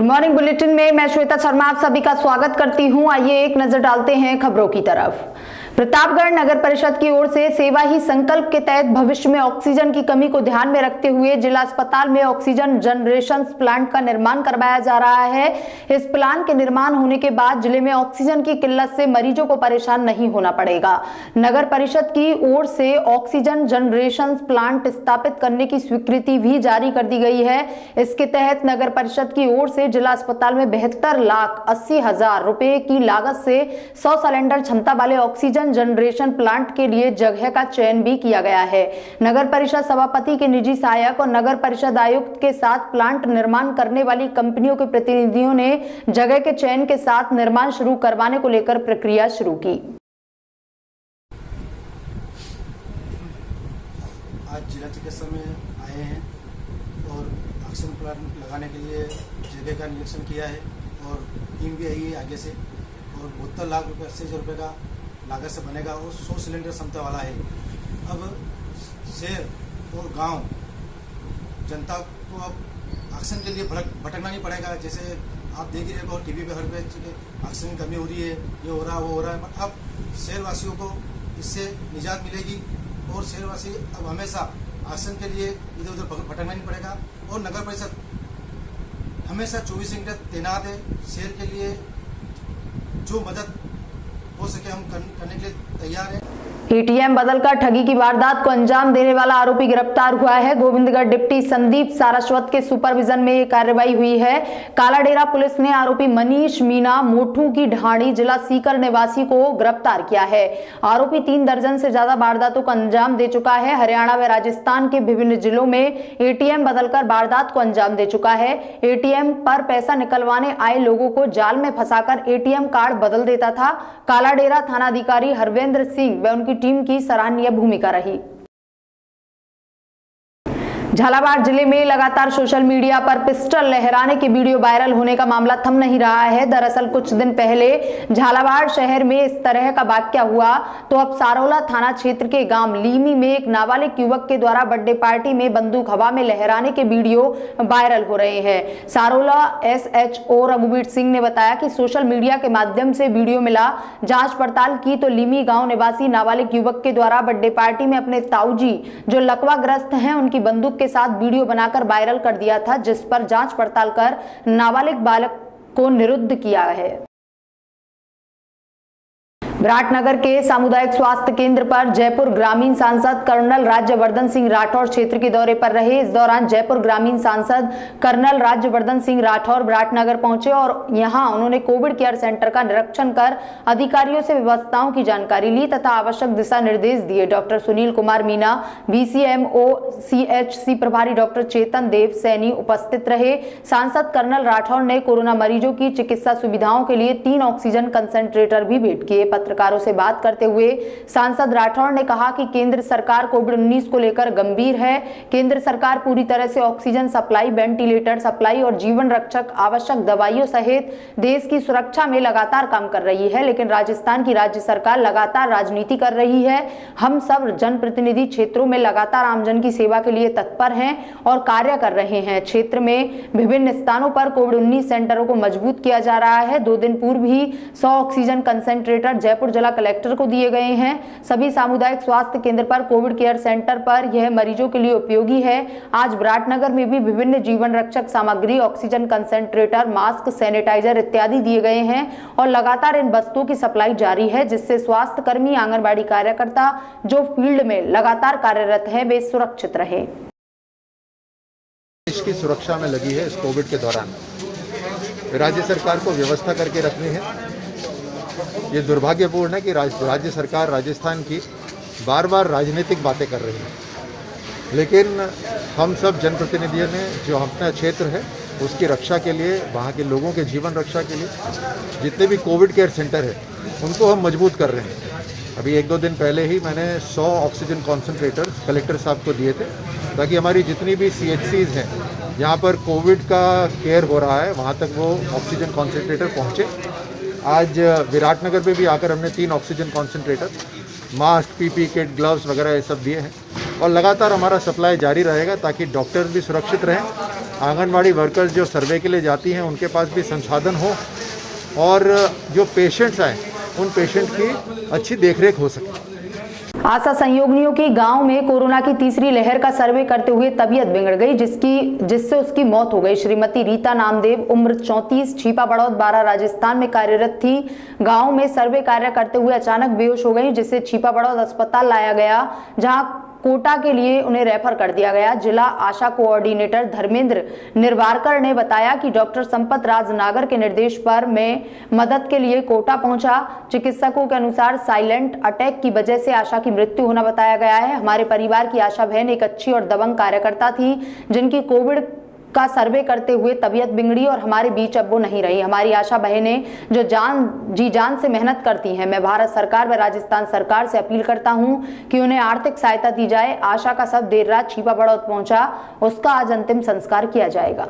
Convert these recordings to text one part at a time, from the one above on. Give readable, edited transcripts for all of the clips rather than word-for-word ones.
Morning bulletin में मैं श्वेता शर्मा आप सभी का स्वागत करती हूं। आइए एक नजर डालते हैं खबरों की तरफ। प्रतापगढ़ नगर परिषद की ओर से सेवा ही संकल्प के तहत भविष्य में ऑक्सीजन की कमी को ध्यान में रखते हुए जिला अस्पताल में ऑक्सीजन जनरेशन प्लांट का निर्माण करवाया जा रहा है। इस प्लांट के निर्माण होने के बाद जिले में ऑक्सीजन की किल्लत से मरीजों को परेशान नहीं होना पड़ेगा। नगर परिषद की ओर से ऑक्सीजन जनरेशन प्लांट स्थापित करने की स्वीकृति भी जारी कर दी गई है। इसके तहत नगर परिषद की ओर से जिला अस्पताल में 72,80,000 रुपए की लागत से 100 सिलेंडर क्षमता वाले ऑक्सीजन जनरेशन प्लांट के लिए जगह का चयन भी किया गया है। नगर परिषद सभापति के निजी सहायक और नगर परिषद आयुक्त के साथ प्लांट निर्माण करने वाली कंपनियों के प्रतिनिधियों ने जगह के चयन के साथ निर्माण शुरू करवाने को लेकर प्रक्रिया शुरू की। आज जिला चिकित्सा में आए हैं और ऑक्सीजन प्लांट लगाने के लिए जगह का निरीक्षण किया है और टीम भी आई है आगे से और 72 लाख रुपये 80,000 रुपये का लागत से बनेगा और 100 सिलेंडर क्षमता वाला है। अब शहर और गांव जनता को अब ऑक्सीजन के लिए भटकना नहीं पड़ेगा। जैसे आप देख ही रहे हो टीवी पे हर पे ऑक्सीजन की कमी हो रही है, ये हो रहा है वो हो रहा है, अब शहरवासियों को इससे निजात मिलेगी और शहरवासी अब हमेशा ऑक्सीजन के लिए इधर उधर भटकना नहीं पड़ेगा। और नगर परिषद हमेशा 24 घंटे तैनात है। शहर के लिए जो मदद हो सके हम करने के लिए तैयार हैं। एटीएम बदलकर ठगी की वारदात को अंजाम देने वाला आरोपी गिरफ्तार हुआ है। गोविंदगढ़ डिप्टी संदीप सारस्वत के सुपरविजन में ये कार्रवाई हुई है। कालाडेरा पुलिस ने आरोपी मनीष मीना मोठू की ढाणी जिला सीकर निवासी को गिरफ्तार किया है। आरोपी 3 दर्जन से ज्यादा वारदातों को अंजाम दे चुका है। हरियाणा व राजस्थान के विभिन्न जिलों में एटीएम बदलकर वारदात को अंजाम दे चुका है। एटीएम पर पैसा निकलवाने आए लोगों को जाल में फंसाकर एटीएम कार्ड बदल देता था। कालाडेरा थानाधिकारी हरवेंद्र सिंह व उनकी टीम की सराहनीय भूमिका रही। झालावाड़ जिले में लगातार सोशल मीडिया पर पिस्टल लहराने की वीडियो वायरल होने का मामला थम नहीं रहा है। दरअसल कुछ दिन पहले झालावाड़ शहर में इस तरह का वाकया हुआ तो अब सारोला थाना क्षेत्र के गांव लीमी में एक नाबालिग युवक के द्वारा बर्थडे पार्टी में बंदूक हवा में लहराने के वीडियो वायरल हो रहे हैं। सारोला SHO रघुवीर सिंह ने बताया कि सोशल मीडिया के माध्यम से वीडियो मिला। जांच पड़ताल की तो लीमी गाँव निवासी नाबालिग युवक के द्वारा बर्थडे पार्टी में अपने ताऊजी जो लकवाग्रस्त हैं उनकी बंदूक के साथ वीडियो बनाकर वायरल कर दिया था, जिस पर जांच पड़ताल कर नाबालिग बालक को निरुद्ध किया है। विराटनगर के सामुदायिक स्वास्थ्य केंद्र पर जयपुर ग्रामीण सांसद कर्नल राज्यवर्धन सिंह राठौर क्षेत्र के दौरे पर रहे। इस दौरान जयपुर ग्रामीण सांसद कर्नल राज्यवर्धन सिंह राठौर विराटनगर पहुंचे और यहां उन्होंने कोविड केयर सेंटर का निरीक्षण कर अधिकारियों से व्यवस्थाओं की जानकारी ली तथा आवश्यक दिशा निर्देश दिए। Doctor Sunil Kumar Meena, VCMO CHC प्रभारी डॉक्टर चेतन देव सैनी उपस्थित रहे। सांसद कर्नल राठौर ने कोरोना मरीजों की चिकित्सा सुविधाओं के लिए 3 ऑक्सीजन कंसंट्रेटर भी भेंट किए। पत्रकारों से बात करते हुए सांसद राठौर ने कहा कि केंद्र सरकार कोविड-19 को लेकर गंभीर है। केंद्र सरकार पूरी तरह से ऑक्सीजन सप्लाई, वेंटिलेटर सप्लाई और जीवन रक्षक आवश्यक दवाइयों सहित देश की सुरक्षा में लगातार काम कर रही है, लेकिन राजस्थान की राज्य सरकार लगातार राजनीति कर रही है। हम सब जनप्रतिनिधि क्षेत्रों में लगातार आमजन की सेवा के लिए तत्पर हैं और कार्य कर रहे हैं। क्षेत्र में विभिन्न स्थानों पर कोविड-19 सेंटरों को मजबूत किया जा रहा है। 2 दिन पूर्व ही 100 ऑक्सीजन कंसंट्रेटर जयपुर जिला कलेक्टर को दिए गए हैं। सभी सामुदायिक स्वास्थ्य केंद्र पर कोविड केयर सेंटर पर यह मरीजों के लिए उपयोगी है। आज विराटनगर में भी विभिन्न जीवन रक्षक सामग्री, ऑक्सीजन कंसंट्रेटर, मास्क, सैनिटाइजर इत्यादि दिए गए हैं और लगातार इन वस्तुओं की सप्लाई जारी है, जिससे स्वास्थ्य कर्मी, आंगनबाड़ी कार्यकर्ता जो फील्ड में लगातार कार्यरत है वे सुरक्षित रहे। देश की सुरक्षा में लगी है। इस कोविड के दौरान राज्य सरकार को व्यवस्था करके रखनी है। ये दुर्भाग्यपूर्ण है कि राज्य सरकार राजस्थान की बार बार राजनीतिक बातें कर रही है, लेकिन हम सब जनप्रतिनिधियों ने जो अपना क्षेत्र है उसकी रक्षा के लिए, वहाँ के लोगों के जीवन रक्षा के लिए जितने भी कोविड केयर सेंटर है उनको हम मजबूत कर रहे हैं। अभी 1-2 दिन पहले ही मैंने 100 ऑक्सीजन कॉन्सेंट्रेटर कलेक्टर साहब को दिए थे ताकि हमारी जितनी भी CHCs हैं जहाँ पर कोविड का केयर हो रहा है वहाँ तक वो ऑक्सीजन कॉन्सेंट्रेटर पहुँचे। आज विराटनगर में भी आकर हमने 3 oxygen concentrator, mask, PP kit, gloves वगैरह ये सब दिए हैं और लगातार हमारा सप्लाई जारी रहेगा ताकि डॉक्टर्स भी सुरक्षित रहें आंगनवाड़ी वर्कर्स जो सर्वे के लिए जाती हैं उनके पास भी संसाधन हो और जो पेशेंट्स आए उन पेशेंट की अच्छी देखरेख हो सके। आशा संयोगिनियों की गांव में कोरोना की तीसरी लहर का सर्वे करते हुए तबीयत बिगड़ गई, जिससे उसकी मौत हो गई। श्रीमती रीता नामदेव, उम्र 34, छीपा बड़ौद, बारा, राजस्थान में कार्यरत थी। गांव में सर्वे कार्य करते हुए अचानक बेहोश हो गई, जिससे छीपा बड़ौद अस्पताल लाया गया, जहां कोटा के लिए उन्हें रेफर कर दिया गया। जिला आशा कोऑर्डिनेटर धर्मेंद्र निर्वारकर ने बताया कि डॉक्टर संपत राज नागर के निर्देश पर मैं मदद के लिए कोटा पहुंचा। चिकित्सकों के अनुसार साइलेंट अटैक की वजह से आशा की मृत्यु होना बताया गया है। हमारे परिवार की आशा बहन एक अच्छी और दबंग कार्यकर्ता थी, जिनकी कोविड का सर्वे करते हुए तबीयत बिगड़ी और हमारे बीच अब वो नहीं रही। हमारी आशा बहनें जो जी जान से मेहनत करती हैं। मैं भारत सरकार व राजस्थान सरकार से अपील करता हूं कि उन्हें आर्थिक सहायता दी जाए। आशा का शव देर रात छीपा बड़ौद पहुंचा, उसका आज अंतिम संस्कार किया जाएगा।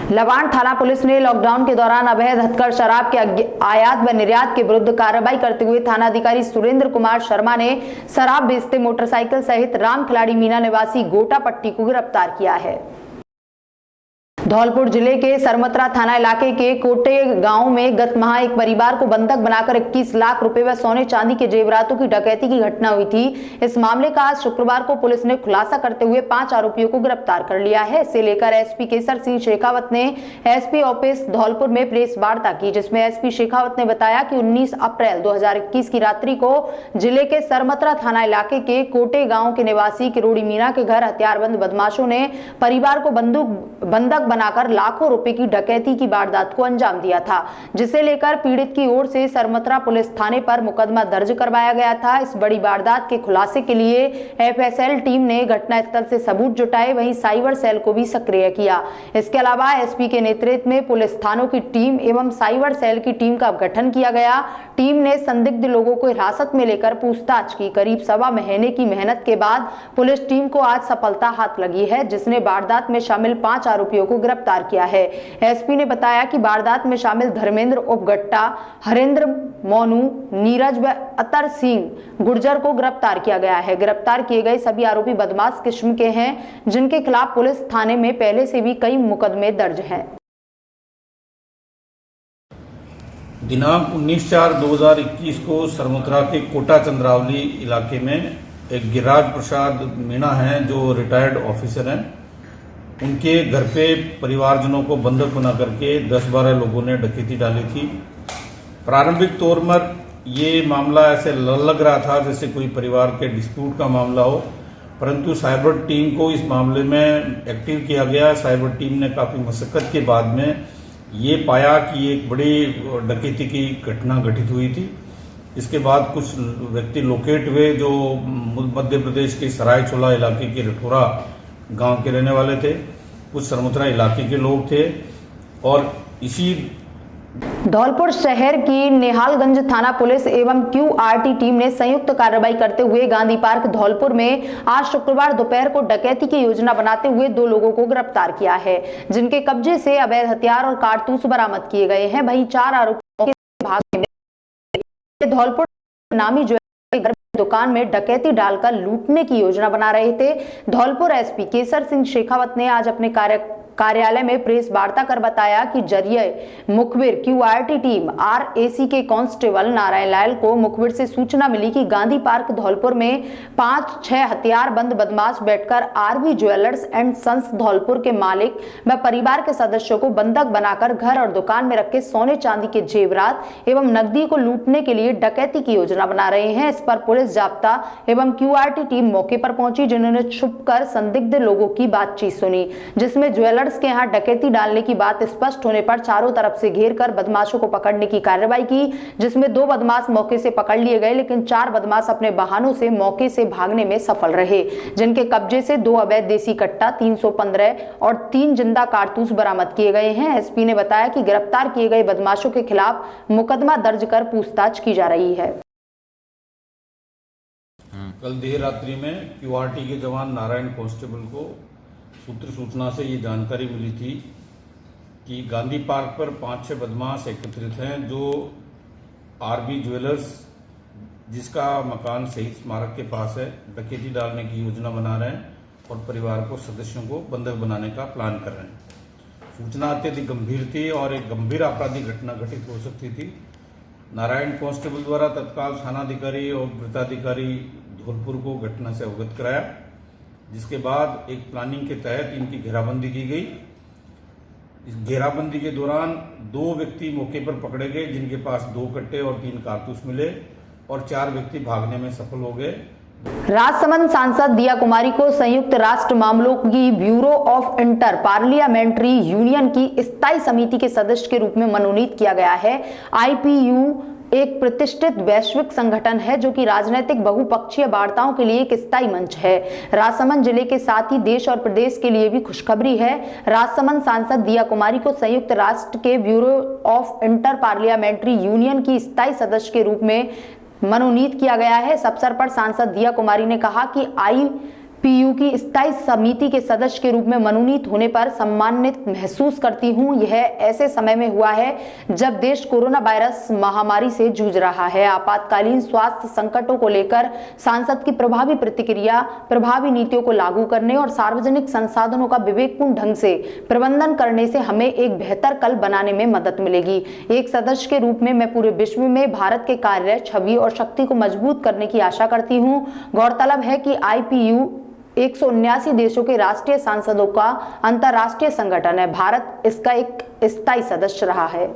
लवाण थाना पुलिस ने लॉकडाउन के दौरान अवैध हथकढ़ शराब के आयात व निर्यात के विरुद्ध कार्रवाई करते हुए थानाधिकारी सुरेंद्र कुमार शर्मा ने शराब बेचते मोटरसाइकिल सहित राम खिलाड़ी मीना निवासी गोटा पट्टी को गिरफ्तार किया है। धौलपुर जिले के सरमत्रा थाना इलाके के कोटे गांव में गत माह एक परिवार को बंधक बनाकर 21 लाख रुपए व सोने चांदी के जेवरातों की डकैती की घटना हुई थी। इस मामले का आज शुक्रवार को पुलिस ने खुलासा करते हुए 5 आरोपियों को गिरफ्तार कर लिया है। इसे लेकर एसपी केसर सिंह शेखावत ने एसपी ऑफिस धौलपुर में प्रेस वार्ता की, जिसमें एसपी शेखावत ने बताया कि 19 अप्रैल 2021 की रात्रि को जिले के सरमत्रा थाना इलाके के कोटे गाँव के निवासी किरोड़ी मीना के घर हथियारबंद बदमाशों ने परिवार को बंधक बनाकर लाखों रुपए की डकैती की वारदात को अंजाम दिया था, जिसे लेकर पीड़ित की ओर से सरमत्रा पुलिस थाने पर मुकदमा दर्ज करवाया गया था। इस बड़ी वारदात के खुलासे के लिए एफएसएल टीम ने घटनास्थल से सबूत जुटाए, वहीं साइबर सेल को भी सक्रिय किया। इसके अलावा एसपी के नेतृत्व में पुलिस थानों की टीम एवं साइबर सेल की टीम का गठन किया गया। टीम ने संदिग्ध लोगों को हिरासत में लेकर पूछताछ की। करीब सवा महीने की मेहनत के बाद पुलिस टीम को आज सफलता हाथ लगी है, जिसने वारदात में शामिल 5 आरोपियों को गिरफ्तार किया है। एसपी ने बताया कि वारदात में शामिल धर्मेंद्र उपगट्टा, हरेंद्र, मोनू, नीरज व अतर सिंह गुर्जर को गिरफ्तार किया गया है। गिरफ्तार किए गए सभी आरोपी बदमाश किस्म के हैं, जिनके खिलाफ पुलिस थाने में पहले से भी कई मुकदमे दर्ज हैं। दिनांक 19/4/2021 को सरमत्रा के कोटा चंद्रावली इलाके में एक गिरिराज प्रसाद मीणा हैं, जो रिटायर्ड ऑफिसर हैं। उनके घर पे परिवारजनों को बंधक बना करके 10-12 लोगों ने डकैती डाली थी। प्रारंभिक तौर पर ये मामला ऐसे लग रहा था जैसे कोई परिवार के डिस्प्यूट का मामला हो, परंतु साइबर टीम को इस मामले में एक्टिव किया गया। साइबर टीम ने काफी मशक्कत के बाद में ये पाया कि एक बड़ी डकैती की घटना घटित हुई थी। इसके बाद कुछ व्यक्ति लोकेट हुए जो मध्य प्रदेश के सरायचोला इलाके के रठौरा गांव के रहने वाले थे, कुछ सरमत्रा इलाके के लोग थे। और इसी धौलपुर शहर की निहालगंज थाना पुलिस एवं क्यूआरटी टीम ने संयुक्त कार्रवाई करते हुए गांधी पार्क धौलपुर में आज शुक्रवार दोपहर को डकैती की योजना बनाते हुए 2 लोगों को गिरफ्तार किया है, जिनके कब्जे से अवैध हथियार और कारतूस बरामद किए गए हैं। वहीं 4 आरोपियों के भाग में धौलपुर नामी ज्वेलरी दुकान में डकैती डालकर लूटने की योजना बना रहे थे। धौलपुर एसपी केसर सिंह शेखावत ने आज अपने कार्यालय में प्रेस वार्ता कर बताया कि जरिए मुखबिर क्यूआरटी टीम आरएसी के कांस्टेबल नारायण लाल को मुखबिर से सूचना मिली कि गांधी पार्क धौलपुर में 5-6 हथियारबंद बदमाश बैठकर RB jewellers and sons Dholpur के मालिक व परिवार के सदस्यों को बंधक बनाकर घर और दुकान में रखे सोने चांदी के जेवरात एवं नकदी को लूटने के लिए डकैती की योजना बना रहे हैं। इस पर पुलिस जाब्ता एवं क्यूआरटी टीम मौके पर पहुंची, जिन्होंने छुपकर संदिग्ध लोगों की बातचीत सुनी, जिसमें ज्वेलर्स के यहां डकैती डालने की बात स्पष्ट होने पर चारों तरफ से घेरकर बदमाशों को पकड़ने की कार्रवाई की, जिसमें 2 बदमाश मौके से पकड़ लिए गए, लेकिन 4 बदमाश अपने वाहनों से मौके से भागने में सफल रहे, जिनके कब्जे से 2 अवैध देसी कट्टा, 315 और 3 जिंदा कारतूस बरामद किए गए हैं। एसपी ने बताया कि गिरफ्तार किए गए बदमाशों के खिलाफ मुकदमा दर्ज कर पूछताछ की जा रही है। कल देर रात्रि में क्यूआरटी के जवान नारायण कांस्टेबल को सूचना से ये जानकारी मिली थी कि गांधी पार्क पर 5-6 बदमाश एकत्रित हैं, जो आरबी ज्वेलर्स, जिसका मकान शहीद स्मारक के पास है, डकैती डालने की योजना बना रहे हैं। और परिवार को सदस्यों को बंधक बनाने का प्लान कर रहे हैं। सूचना अत्यधिक गंभीर थी और एक गंभीर आपराधिक घटना घटित हो सकती थी। नारायण कांस्टेबल द्वारा तत्काल थानाधिकारी और वृत्ताधिकारी धौलपुर को घटना से अवगत कराया, जिसके बाद एक प्लानिंग के तहत इनकी घेराबंदी की गई। इस घेराबंदी के दौरान 2 व्यक्ति मौके पर पकड़े गए, जिनके पास 2 कट्टे और 3 कारतूस मिले और 4 व्यक्ति भागने में सफल हो गए। राजसमंद सांसद दिया कुमारी को संयुक्त राष्ट्र मामलों की bureau of inter parliamentary union की स्थायी समिति के सदस्य के रूप में मनोनीत किया गया है। IPU एक प्रतिष्ठित वैश्विक संगठन है जो कि राजनीतिक बहुपक्षीय वार्ताओं के लिए एक स्थायी मंच है। राजसमंद जिले के साथ ही देश और प्रदेश के लिए भी खुशखबरी है। राजसमंद सांसद दिया कुमारी को संयुक्त राष्ट्र के bureau of inter parliamentary union की स्थायी सदस्य के रूप में मनोनीत किया गया है। इस अवसर पर सांसद दिया कुमारी ने कहा कि IPU की स्थायी समिति के सदस्य के रूप में मनोनीत होने पर सम्मानित महसूस करती हूं। यह ऐसे समय में हुआ है जब देश कोरोना वायरस महामारी से जूझ रहा है। आपातकालीन स्वास्थ्य संकटों को लेकर सांसद की प्रभावी प्रतिक्रिया, प्रभावी नीतियों को लागू करने और सार्वजनिक संसाधनों का विवेकपूर्ण ढंग से प्रबंधन करने से हमें एक बेहतर कल बनाने में मदद मिलेगी। एक सदस्य के रूप में मैं पूरे विश्व में भारत के कार्य, छवि और शक्ति को मजबूत करने की आशा करती हूं। गौरतलब है कि IPU 179 देशों के राष्ट्रीय सांसदों का अंतर्राष्ट्रीय संगठन है। भारत इसका एक स्थायी सदस्य रहा है।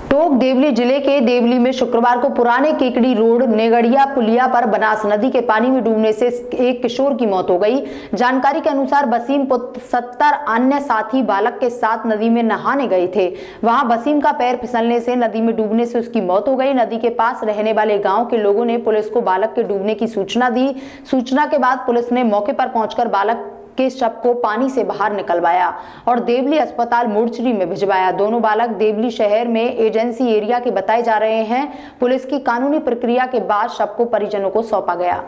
टोंक देवली जिले के देवली में शुक्रवार को पुराने केकड़ी रोड नेगड़िया पुलिया पर बनास नदी के पानी में डूबने से एक किशोर की मौत हो गई। जानकारी के अनुसार बसीम पुत्र 70 अन्य साथी बालक के साथ नदी में नहाने गए थे। वहां बसीम का पैर फिसलने से नदी में डूबने से उसकी मौत हो गई। नदी के पास रहने वाले गांव के लोगों ने पुलिस को बालक के डूबने की सूचना दी। सूचना के बाद पुलिस ने मौके पर पहुंचकर बालक के शव को पानी से बाहर निकलवाया और देवली अस्पताल मोर्चरी में भिजवाया। दोनों बालक देवली शहर में एजेंसी एरिया के बताए जा रहे हैं। पुलिस की कानूनी प्रक्रिया के बाद शव को परिजनों को सौंपा गया।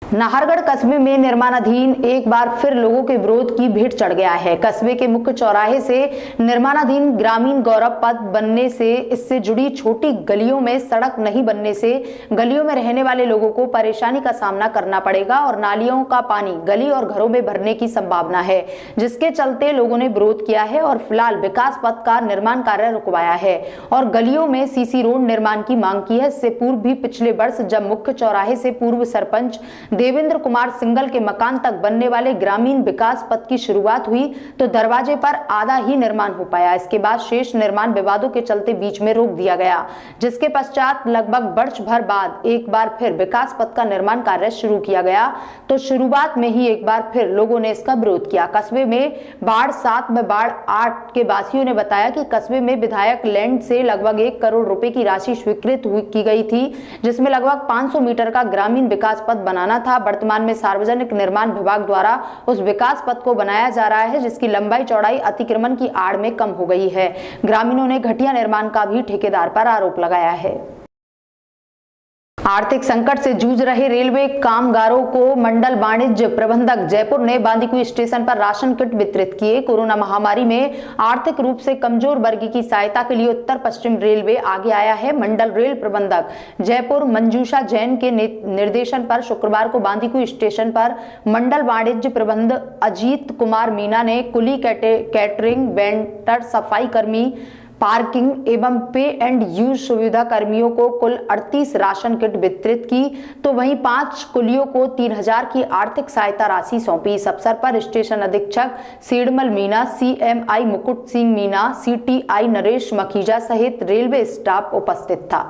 नाहरगढ़ कस्बे में निर्माणाधीन एक बार फिर लोगों के विरोध की भीड़ चढ़ गया है। कस्बे के मुख्य चौराहे से निर्माणाधीन ग्रामीण गौरव पथ बनने से इससे जुड़ी छोटी गलियों में सड़क नहीं बनने से गलियों में रहने वाले लोगों को परेशानी का सामना करना पड़ेगा और नालियों का पानी गली और घरों में भरने की संभावना है, जिसके चलते लोगों ने विरोध किया है और फिलहाल विकास पथ का निर्माण कार्य रुकवाया है और गलियों में सीसी रोड निर्माण की मांग की है। इससे पूर्व भी पिछले वर्ष जब मुख्य चौराहे से पूर्व सरपंच देवेंद्र कुमार सिंगल के मकान तक बनने वाले ग्रामीण विकास पथ की शुरुआत हुई तो दरवाजे पर आधा ही निर्माण हो पाया। इसके बाद शेष निर्माण विवादों के चलते बीच में रोक दिया गया, जिसके पश्चात लगभग वर्ष भर बाद एक बार फिर विकास पथ का निर्माण कार्य शुरू किया गया तो शुरुआत में ही एक बार फिर लोगों ने इसका विरोध किया। कस्बे में बाढ़ 7 में बाढ़ 8 के वासियों ने बताया कि कस्बे में विधायक लैंड से लगभग 1 करोड़ रुपए की राशि स्वीकृत की गई थी, जिसमें लगभग 500 मीटर का ग्रामीण विकास पथ बनाना था। वर्तमान में सार्वजनिक निर्माण विभाग द्वारा उस विकास पथ को बनाया जा रहा है, जिसकी लंबाई चौड़ाई अतिक्रमण की आड़ में कम हो गई है। ग्रामीणों ने घटिया निर्माण का भी ठेकेदार पर आरोप लगाया है। आर्थिक संकट से जूझ रहे रेलवे कामगारों को मंडल वाणिज्य प्रबंधक जयपुर ने बांदीकुई स्टेशन पर राशन किट वितरित किए। कोरोना महामारी में आर्थिक रूप से कमजोर वर्ग की सहायता के लिए उत्तर पश्चिम रेलवे आगे आया है। मंडल रेल प्रबंधक जयपुर मंजूषा जैन के निर्देशन पर शुक्रवार को बांदीकुई स्टेशन पर मंडल वाणिज्य प्रबंधक अजीत कुमार मीना ने कुली कैटरिंग वेंटर सफाई कर्मी पार्किंग एवं पे एंड यूज सुविधा कर्मियों को कुल 38 राशन किट वितरित की तो वहीं 5 कुलियों को 3000 की आर्थिक सहायता राशि सौंपी। इस अवसर पर स्टेशन अधीक्षक सीडमल मीना, CMI मुकुट सिंह मीना, CTI नरेश मखीजा सहित रेलवे स्टाफ उपस्थित था।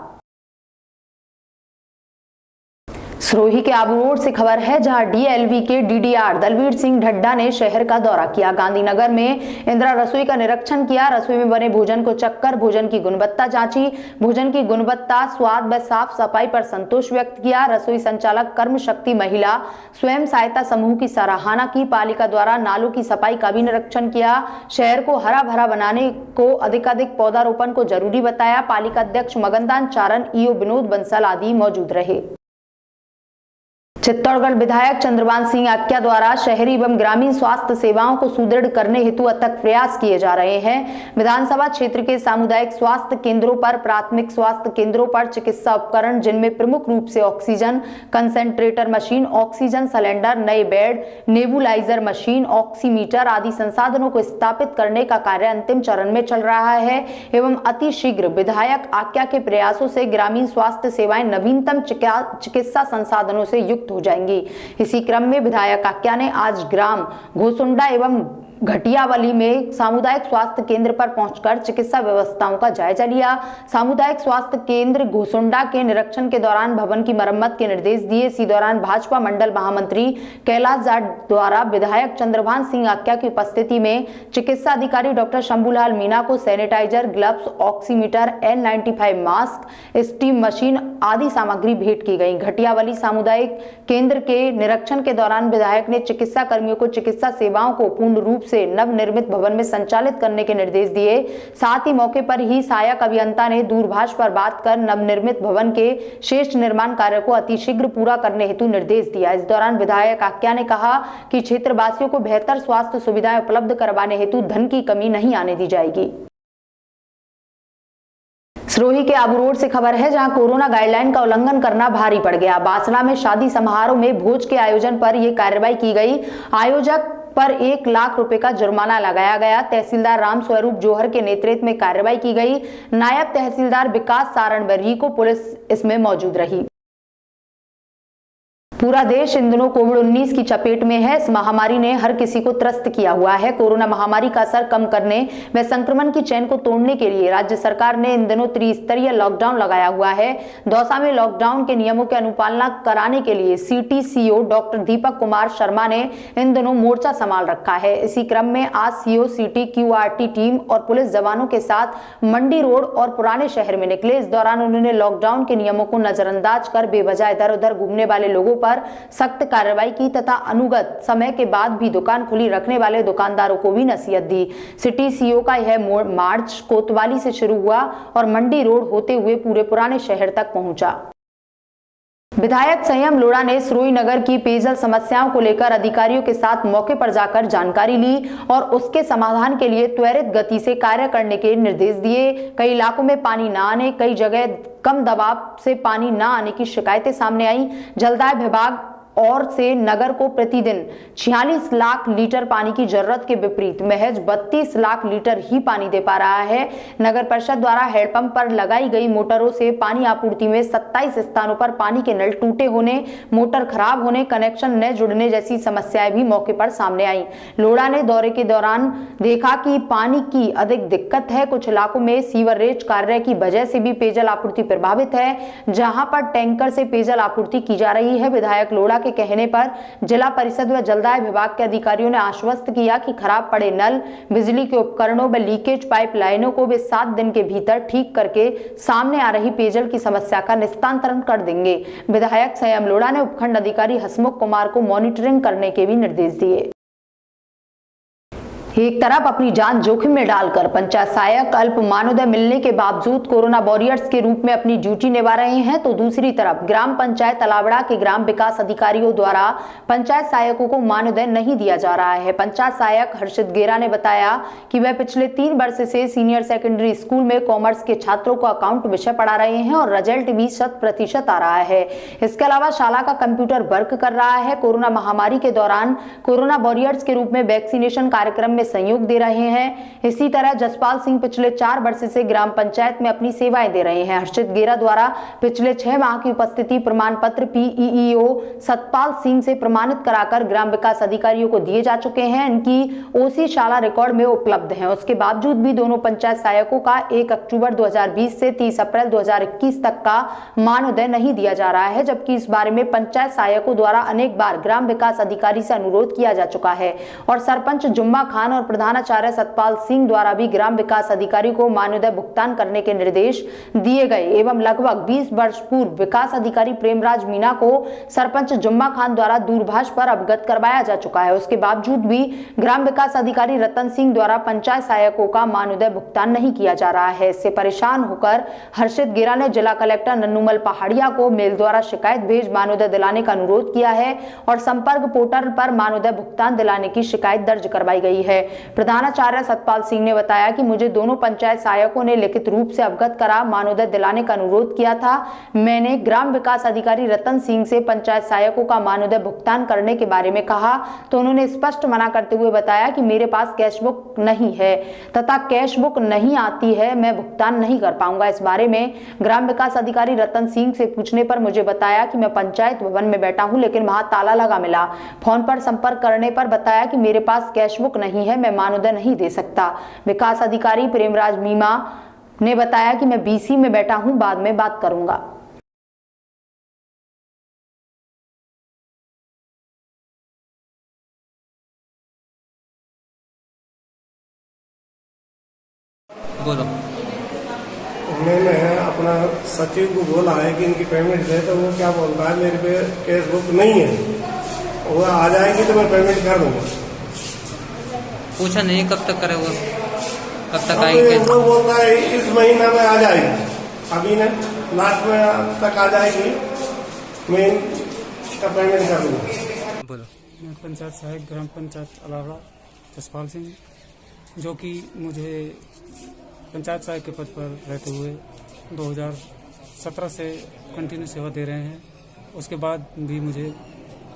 सिरोही के आबू रोड से खबर है, जहां DLV के DDR दलवीर सिंह ढड्डा ने शहर का दौरा किया। गांधीनगर में इंदिरा रसोई का निरीक्षण किया। रसोई में बने भोजन को चखकर भोजन की गुणवत्ता जांची। भोजन की गुणवत्ता, स्वाद व साफ सफाई पर संतोष व्यक्त किया। रसोई संचालक कर्म शक्ति महिला स्वयं सहायता समूह की सराहना की। पालिका द्वारा नालों की सफाई का भी निरीक्षण किया। शहर को हरा भरा बनाने को अधिकाधिक पौधारोपण को जरूरी बताया। पालिका अध्यक्ष मगनदान चारण, EO विनोद बंसल आदि मौजूद रहे। चित्तौड़गढ़ विधायक चंद्रभान सिंह आक्या द्वारा शहरी एवं ग्रामीण स्वास्थ्य सेवाओं को सुदृढ़ करने हेतु अथक प्रयास किए जा रहे हैं। विधानसभा क्षेत्र के सामुदायिक स्वास्थ्य केंद्रों पर, प्राथमिक स्वास्थ्य केंद्रों पर चिकित्सा उपकरण, जिनमें प्रमुख रूप से oxygen concentrator machine, oxygen cylinder, नए बेड, नेबुलाइजर मशीन, ऑक्सीमीटर आदि संसाधनों को स्थापित करने का कार्य अंतिम चरण में चल रहा है एवं अति शीघ्र विधायक आक्या के प्रयासों से ग्रामीण स्वास्थ्य सेवाएं नवीनतम चिकित्सा संसाधनों से युक्त हो जाएंगी। इसी क्रम में विधायक आक्या ने आज ग्राम घोसुंडा एवं घटियावली में सामुदायिक स्वास्थ्य केंद्र पर पहुंचकर चिकित्सा व्यवस्थाओं का जायजा लिया। सामुदायिक स्वास्थ्य केंद्र घोसुंडा के निरीक्षण के दौरान भवन की मरम्मत के निर्देश दिए। इसी दौरान भाजपा मंडल महामंत्री कैलाश जाट द्वारा विधायक चंद्रभान सिंह आक्या की उपस्थिति में चिकित्सा अधिकारी डॉक्टर शंभूलाल मीणा को sanitiser, gloves, oximeter, N95 mask, steam machine आदि सामग्री भेंट की गई। घटियावली सामुदायिक केंद्र के निरीक्षण के दौरान विधायक ने चिकित्सा कर्मियों को चिकित्सा सेवाओं को पूर्ण रूप से नवनिर्मित भवन में संचालित करने के निर्देश दिए। साथ ही मौके पर ही सहायक अभियंता ने दूरभाष पर बात कर नवनिर्मित भवन के शेष निर्माण कार्य को अतिशीघ्र पूरा करने हेतु निर्देश दिया। इस दौरान विधायक आक्या ने कहा कि क्षेत्रवासियों को बेहतर स्वास्थ्य सुविधाएं उपलब्ध करवाने हेतु धन की कमी नहीं आने दी जाएगी। सिरोही के आबू रोड से खबर है, जहां कोरोना गाइडलाइन का उल्लंघन करना भारी पड़ गया। बासना में शादी समारोह में भोज के आयोजन पर यह कार्रवाई की गई। आयोजक पर 1 लाख रुपए का जुर्माना लगाया गया। तहसीलदार राम स्वरूप जोहर के नेतृत्व में कार्रवाई की गई। नायब तहसीलदार विकास सारण बर्री को पुलिस इसमें मौजूद रही। पूरा देश इन दिनों कोविड-19 की चपेट में है। इस महामारी ने हर किसी को त्रस्त किया हुआ है। कोरोना महामारी का असर कम करने व संक्रमण की चेन को तोड़ने के लिए राज्य सरकार ने इन दिनों त्रिस्तरीय लॉकडाउन लगाया हुआ है। दौसा में लॉकडाउन के नियमों की अनुपालना कराने के लिए city CO doctor Deepak Kumar Sharma ने इन दिनों मोर्चा संभाल रखा है। इसी क्रम में आज सीओ सिटी QRT टीम और पुलिस जवानों के साथ मंडी रोड और पुराने शहर में निकले। इस दौरान उन्होंने लॉकडाउन के नियमों को नजरअंदाज कर बेवजह इधर उधर घूमने वाले लोगों पर सख्त कार्रवाई की तथा अनुगत समय के बाद भी दुकान खुली रखने वाले दुकानदारों को भी नसीहत दी। सिटी सीओ का यह मार्च कोतवाली से शुरू हुआ और मंडी रोड होते हुए पूरे पुराने शहर तक पहुंचा। विधायक संयम लोढ़ा ने सिरोही नगर की पेयजल समस्याओं को लेकर अधिकारियों के साथ मौके पर जाकर जानकारी ली और उसके समाधान के लिए त्वरित गति से कार्य करने के निर्देश दिए। कई इलाकों में पानी न आने, कई जगह कम दबाव से पानी न आने की शिकायतें सामने आई। जलदाय विभाग और से नगर को प्रतिदिन 46 लाख लीटर पानी की जरूरत के विपरीत महज 32 लाख लीटर ही पानी दे पा रहा है। नगर परिषद द्वारा हेडपंप पर लगाई गई मोटरों से पानी आपूर्ति में 27 स्थानों पर पानी के नल टूटे होने, मोटर खराब होने, कनेक्शन न जुड़ने जैसी समस्याएं भी मौके पर सामने आई। लोढ़ा ने दौरे के दौरान देखा कि पानी की अधिक दिक्कत है। कुछ इलाकों में सीवरेज कार्य की वजह से भी पेयजल आपूर्ति प्रभावित है, जहां पर टैंकर से पेयजल आपूर्ति की जा रही है। विधायक लोढ़ा के कहने पर जिला परिषद व जलदाय विभाग के अधिकारियों ने आश्वस्त किया कि खराब पड़े नल, बिजली के उपकरणों व लीकेज पाइप लाइनों को वे 7 दिन के भीतर ठीक करके सामने आ रही पेयजल की समस्या का निस्तारण कर देंगे। विधायक संयम लोढ़ा ने उपखंड अधिकारी हसमुख कुमार को मॉनिटरिंग करने के भी निर्देश दिए। एक तरफ अपनी जान जोखिम में डालकर पंचायत सहायक अल्प मानदेय मिलने के बावजूद कोरोना वॉरियर्स के रूप में अपनी ड्यूटी निभा रहे हैं, तो दूसरी तरफ ग्राम पंचायत तलावड़ा के ग्राम विकास अधिकारियों द्वारा पंचायत सहायकों को मानदेय नहीं दिया जा रहा है। पंचायत सहायक हर्षित गेरा ने बताया कि वह पिछले 3 वर्ष से सीनियर सेकेंडरी स्कूल में कॉमर्स के छात्रों को अकाउंट विषय पढ़ा रहे हैं और रिजल्ट भी 100% आ रहा है। इसके अलावा शाला का कंप्यूटर वर्क कर रहा है। कोरोना महामारी के दौरान कोरोना वॉरियर्स के रूप में वैक्सीनेशन कार्यक्रम में सहयोग दे रहे हैं। इसी तरह जसपाल सिंह पिछले 4 वर्ष से ग्राम पंचायत में अपनी सेवाएं दे रहे हैं। हर्षित गेरा द्वारा पिछले 6 माह की उपस्थिति प्रमाण पत्र PEEO सतपाल सिंह से प्रमाणित कराकर ग्राम विकास अधिकारियों को दिए जा चुके हैं। इनकी OC शाला रिकॉर्ड में उपलब्ध है। उसके बावजूद भी दोनों पंचायत सहायकों का 1 अक्टूबर 2020 से 30 अप्रैल 2021 तक का मानदेय नहीं दिया जा रहा है, जबकि इस बारे में पंचायत सहायकों द्वारा अनेक बार ग्राम विकास अधिकारी से अनुरोध किया जा चुका है और सरपंच जुम्मा खान प्रधान और प्रधानाचार्य सतपाल सिंह द्वारा भी ग्राम विकास अधिकारी को मानदेय भुगतान करने के निर्देश दिए गए एवं लगभग 20 वर्ष पूर्व विकास अधिकारी प्रेमराज मीणा को सरपंच जुम्मा खान द्वारा दूरभाष पर अवगत करवाया जा चुका है। उसके बावजूद भी ग्राम विकास अधिकारी रतन सिंह द्वारा पंचायत सहायकों का मानदेय भुगतान नहीं किया जा रहा है। इससे परेशान होकर हर्षित गिरा ने जिला कलेक्टर नन्नूमल पहाड़िया को मेल द्वारा शिकायत भेज मानदेय दिलाने का अनुरोध किया है और संपर्क पोर्टल पर मानदेय भुगतान दिलाने की शिकायत दर्ज करवाई गई है। प्रधानाचार्य सतपाल सिंह ने बताया कि मुझे दोनों पंचायत सहायकों ने लिखित रूप से अवगत करा मानदेय दिलाने का अनुरोध किया था। मैंने ग्राम विकास अधिकारी रतन सिंह से पंचायत सहायकों का मानदेय भुगतान करने के बारे में कहा तो उन्होंने स्पष्ट मना करते हुए बताया कि मेरे पास कैश बुक नहीं है तथा कैश बुक नहीं आती है, मैं भुगतान नहीं कर पाऊंगा। इस बारे में ग्राम विकास अधिकारी रतन सिंह से पूछने पर मुझे बताया कि मैं पंचायत भवन में बैठा हूं लेकिन वहां ताला लगा मिला। फोन पर संपर्क करने पर बताया कि मेरे पास कैश बुक नहीं है, मैं मानदेय नहीं दे सकता। विकास अधिकारी प्रेमराज मीणा ने बताया कि मैं बीसी में बैठा हूं, बाद में बात करूंगा। बोलो। मैंने अपना सचिव को बोला है कि इनकी पेमेंट दे, तो वो क्या बोलता है मेरे पे कैश बुक नहीं है, वो आ जाएगी तो मैं पेमेंट कर दूंगा। पूछा नहीं कब तक करेगा, कब तक आएगी? वो बोलता है इस महीना में आ जाएगी, अभी ना लास्ट में तक आ जाएगी, मैं इसका पेमेंट कर दूंगा। बोलो। मैं पंचायत सहायक ग्राम पंचायत अलावड़ा जसपाल सिंह, जो कि मुझे पंचायत सहायक के पद पर रहते हुए 2017 से कंटिन्यू सेवा दे रहे हैं। उसके बाद भी मुझे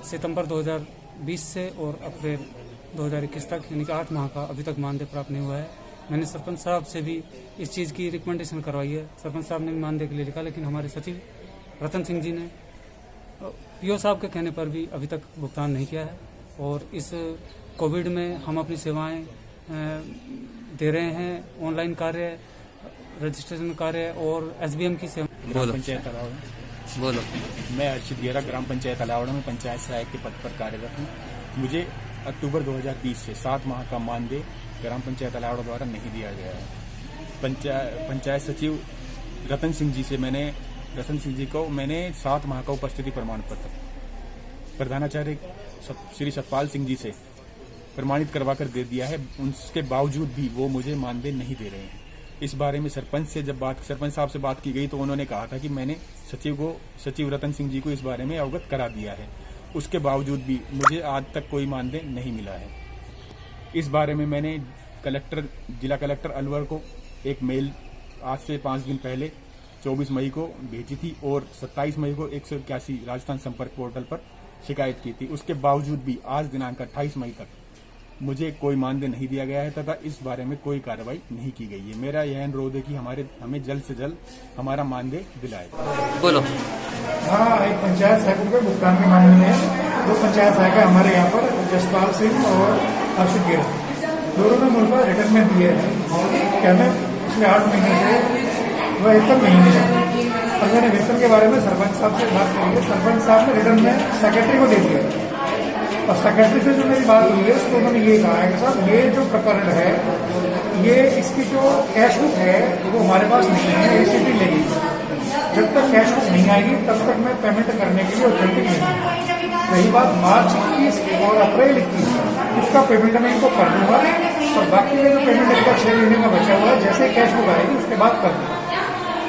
सितंबर 2020 से और अप्रैल 2021 तक यानी कि 8 माह का अभी तक मानदेय प्राप्त नहीं हुआ है। मैंने सरपंच साहब से भी इस चीज़ की रिकमेंडेशन करवाई है। सरपंच साहब ने भी मानदेय के लिए लिखा, लेकिन हमारे सचिव रतन सिंह जी ने पीओ साहब के कहने पर भी अभी तक भुगतान नहीं किया है। और इस कोविड में हम अपनी सेवाएं दे रहे हैं, ऑनलाइन कार्य, रजिस्ट्रेशन कार्य और एसबीएम की सेवा। बोलो। पंचायत अलावड़ा। बोलो। मैं हर्षित गेरा ग्राम पंचायत अलावड़ा में पंचायत सहायक के पद पर कार्यरत हूँ। मुझे अक्टूबर 2020 से 7 माह का मानदेय ग्राम पंचायत अलावड़ा द्वारा नहीं दिया गया है। पंचायत सचिव रतन सिंह जी को मैंने 7 माह का उपस्थिति प्रमाण पत्र प्रधानाचार्य श्री सतपाल सिंह जी से प्रमाणित करवाकर दे दिया है। उसके बावजूद भी वो मुझे मानदेय नहीं दे रहे हैं। इस बारे में सरपंच साहब से बात की गई तो उन्होंने कहा था कि मैंने सचिव रतन सिंह जी को इस बारे में अवगत करा दिया है। उसके बावजूद भी मुझे आज तक कोई मानदेय नहीं मिला है। इस बारे में मैंने जिला कलेक्टर अलवर को एक मेल आज से 5 दिन पहले 24 मई को भेजी थी और 27 मई को 181 राजस्थान संपर्क पोर्टल पर शिकायत की थी। उसके बावजूद भी आज दिनांक 28 मई तक मुझे कोई मानदेय नहीं दिया गया है तथा इस बारे में कोई कार्रवाई नहीं की गई है। मेरा यह अनुरोध है कि हमें जल्द से जल्द हमारा मानदेय दिलाए। बोलो। हाँ, एक पंचायत सहायकों के भुगतान के मामले में 2 पंचायत सहायक हमारे यहाँ पर जसपाल सिंह और हर्षित गिरा, दोनों ने मुझे रिटर्न में दिए हैं। क्या मैं पिछले 8 महीने से वेतन नहीं मिला। और मैंने वेतन के बारे में सरपंच साहब से बात करी है। सरपंच साहब ने रिटर्न में सेक्रेटरी को दे दिया और सेक्रेटरी से जो मेरी बात हुई है उसको उन्होंने ये कहा है कि साहब ये जो प्रकरण है, ये इसकी जो कैश बुक है वो हमारे पास नहीं है, एसीपी लेगी। जब तक कैश बुक नहीं आएगी तब तक मैं पेमेंट करने के लिए ऑथेंटिक नहीं। रही बात मार्च 21 और अप्रैल 21, उसका पेमेंट मैं इनको कर दूंगा और बाकी में जो पेमेंट इनका 6 महीने का बचा हुआ है, जैसे कैश बुक आएगी उसके बाद कर दूंगा।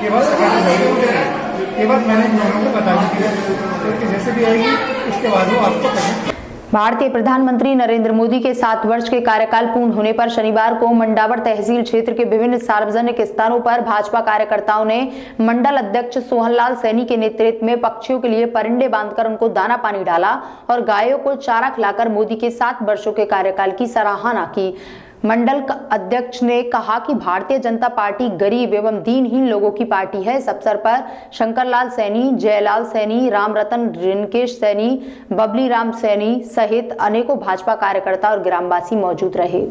ये बात सेक्रेटरी जाएगी, ये बात मैंने इन दोनों को बता दी है, क्योंकि जैसे भी आएगी उसके बाद वो आपको पेमेंट। भारतीय प्रधानमंत्री नरेंद्र मोदी के 7 वर्ष के कार्यकाल पूर्ण होने पर शनिवार को मंडावर तहसील क्षेत्र के विभिन्न सार्वजनिक स्थानों पर भाजपा कार्यकर्ताओं ने मंडल अध्यक्ष सोहनलाल सैनी के नेतृत्व में पक्षियों के लिए परिंदे बांधकर उनको दाना पानी डाला और गायों को चारा खिलाकर मोदी के 7 वर्षों के कार्यकाल की सराहना की। मंडल अध्यक्ष ने कहा कि भारतीय जनता पार्टी गरीब एवं दीनहीन लोगों की पार्टी है। इस अवसर पर शंकरलाल सैनी, जयलाल सैनी, रामरतन रिनकेश सैनी, बबली राम सैनी सहित अनेकों भाजपा कार्यकर्ता और ग्रामवासी मौजूद रहे।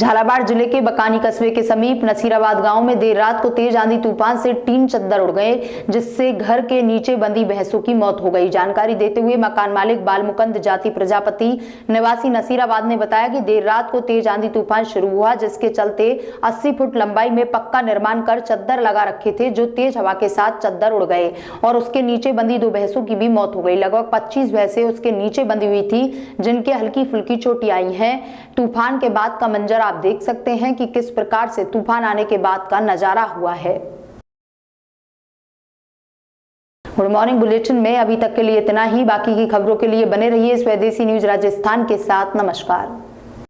झालावाड़ जिले के बकानी कस्बे के समीप नसीराबाद गांव में देर रात को तेज आंधी तूफान से टीन चद्दर उड़ गए, जिससे घर के नीचे बंधी भैंसों की मौत हो गई। जानकारी देते हुए मकान मालिक बालमुकंद जाति प्रजापति निवासी नसीराबाद ने बताया कि देर रात को तेज आंधी तूफान शुरू हुआ, जिसके चलते 80 फुट लंबाई में पक्का निर्माण कर चद्दर लगा रखे थे, जो तेज हवा के साथ चद्दर उड़ गए और उसके नीचे बंधी 2 भैंसों की भी मौत हो गई। लगभग 25 भैंसें उसके नीचे बंधी हुई थी, जिनके हल्की फुल्की चोटें आई हैं। तूफान के बाद का मंजर आप देख सकते हैं कि किस प्रकार से तूफान आने के बाद का नजारा हुआ है। गुड मॉर्निंग बुलेटिन में अभी तक के लिए इतना ही। बाकी की खबरों के लिए बने रहिए स्वदेशी न्यूज राजस्थान के साथ। नमस्कार।